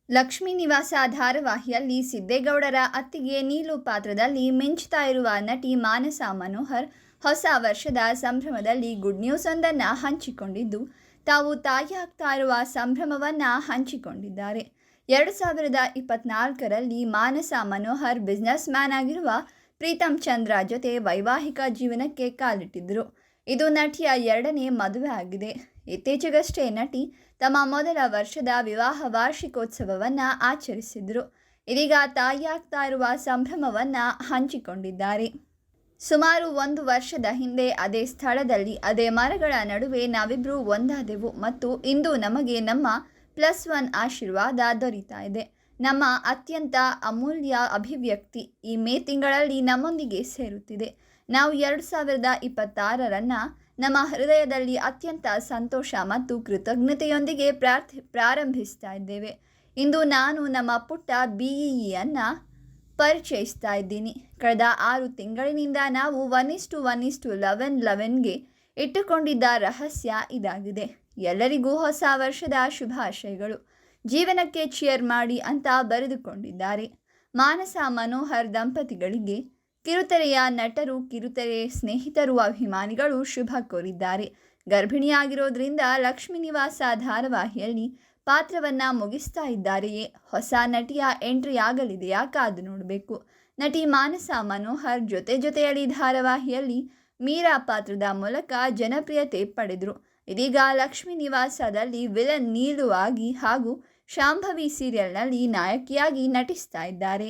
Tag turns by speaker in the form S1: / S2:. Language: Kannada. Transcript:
S1: ಲಕ್ಷ್ಮೀ ನಿವಾಸ ಧಾರಾವಾಹಿಯಲ್ಲಿ ಸಿದ್ದೇಗೌಡರ ಅತ್ತಿಗೆ ನೀಲು ಪಾತ್ರದಲ್ಲಿ ಮಿಂಚ್ತಾ ಇರುವ ನಟಿ ಮಾನಸ ಮನೋಹರ್ ಹೊಸ ವರ್ಷದ ಸಂಭ್ರಮದಲ್ಲಿ ಗುಡ್ ನ್ಯೂಸ್ ಒಂದನ್ನು ಹಂಚಿಕೊಂಡಿದ್ದು, ತಾವು ತಾಯಿಯಾಗ್ತಾ ಇರುವ ಸಂಭ್ರಮವನ್ನು ಹಂಚಿಕೊಂಡಿದ್ದಾರೆ. 2024ರಲ್ಲಿ ಮಾನಸ ಮನೋಹರ್ ಬಿಸ್ನೆಸ್ ಮ್ಯಾನ್ ಆಗಿರುವ ಪ್ರೀತಮ್ ಚಂದ್ರ ಜೊತೆ ವೈವಾಹಿಕ ಜೀವನಕ್ಕೆ ಕಾಲಿಟ್ಟಿದ್ದರು. ಇದು ನಟಿಯ 2ನೇ ಮದುವೆ ಆಗಿದೆ. ಇತ್ತೀಚೆಗಷ್ಟೇ ನಟಿ ತಮ್ಮ ಮೊದಲ ವರ್ಷದ ವಿವಾಹ ವಾರ್ಷಿಕೋತ್ಸವವನ್ನು ಆಚರಿಸಿದರು. ಇದೀಗ ತಾಯಿಯಾಗ್ತಾ ಇರುವ ಸಂಭ್ರಮವನ್ನು ಹಂಚಿಕೊಂಡಿದ್ದಾರೆ. ಸುಮಾರು 1 ವರ್ಷದ ಹಿಂದೆ ಅದೇ ಸ್ಥಳದಲ್ಲಿ ಅದೇ ಮರಗಳ ನಡುವೆ ನಾವಿಬ್ಬರು ಒಂದಾದೆವು ಮತ್ತು ಇಂದು ನಮಗೆ ನಮ್ಮ +1 ಆಶೀರ್ವಾದ ದೊರೀತಾ ಇದೆ. ನಮ್ಮ ಅತ್ಯಂತ ಅಮೂಲ್ಯ ಅಭಿವ್ಯಕ್ತಿ ಈ ಮೇ ತಿಂಗಳಲ್ಲಿ ನಮ್ಮೊಂದಿಗೆ ಸೇರುತ್ತಿದೆ. ನಾವು 2026ರನ್ನು ನಮ್ಮ ಹೃದಯದಲ್ಲಿ ಅತ್ಯಂತ ಸಂತೋಷ ಮತ್ತು ಕೃತಜ್ಞತೆಯೊಂದಿಗೆ ಪ್ರಾರಂಭಿಸ್ತಾ ಇದ್ದೇವೆ. ಇಂದು ನಾನು ನಮ್ಮ ಪುಟ್ಟ BEEಯನ್ನು ಪರಿಚಯಿಸ್ತಾ ಇದ್ದೀನಿ. ಕಳೆದ 6 ತಿಂಗಳಿನಿಂದ ನಾವು 1:1:11ಗೆ ಇಟ್ಟುಕೊಂಡಿದ್ದ ರಹಸ್ಯ ಇದಾಗಿದೆ. ಎಲ್ಲರಿಗೂ ಹೊಸ ವರ್ಷದ ಶುಭಾಶಯಗಳು. ಜೀವನಕ್ಕೆ ಚಿಯರ್ ಮಾಡಿ ಅಂತ ಬರೆದುಕೊಂಡಿದ್ದಾರೆ. ಮಾನಸ ಮನೋಹರ್ ದಂಪತಿಗಳಿಗೆ ಕಿರುತೆರೆಯ ನಟರು, ಕಿರುತೆರೆ ಸ್ನೇಹಿತರು, ಅಭಿಮಾನಿಗಳು ಶುಭ ಕೋರಿದ್ದಾರೆ. ಗರ್ಭಿಣಿಯಾಗಿರೋದ್ರಿಂದ ಲಕ್ಷ್ಮೀ ನಿವಾಸ ಧಾರಾವಾಹಿಯಲ್ಲಿ ಪಾತ್ರವನ್ನು ಮುಗಿಸ್ತಾ ಇದ್ದಾರೆಯೇ? ಹೊಸ ನಟಿಯ ಎಂಟ್ರಿ ಆಗಲಿದೆಯಾ? ಕಾದು ನೋಡಬೇಕು. ನಟಿ ಮಾನಸ ಮನೋಹರ್ ಜೊತೆಯಲ್ಲಿ ಧಾರಾವಾಹಿಯಲ್ಲಿ ಮೀರಾ ಪಾತ್ರದ ಮೂಲಕ ಜನಪ್ರಿಯತೆ ಪಡೆದರು. ಇದೀಗ ಲಕ್ಷ್ಮೀ ನಿವಾಸದಲ್ಲಿ ವಿಲನ್ ನೀಲು ಆಗಿ ಹಾಗೂ ಶಾಂಭವಿ ಸೀರಿಯಲ್ನಲ್ಲಿ ನಾಯಕಿಯಾಗಿ ನಟಿಸ್ತಾ ಇದ್ದಾರೆ.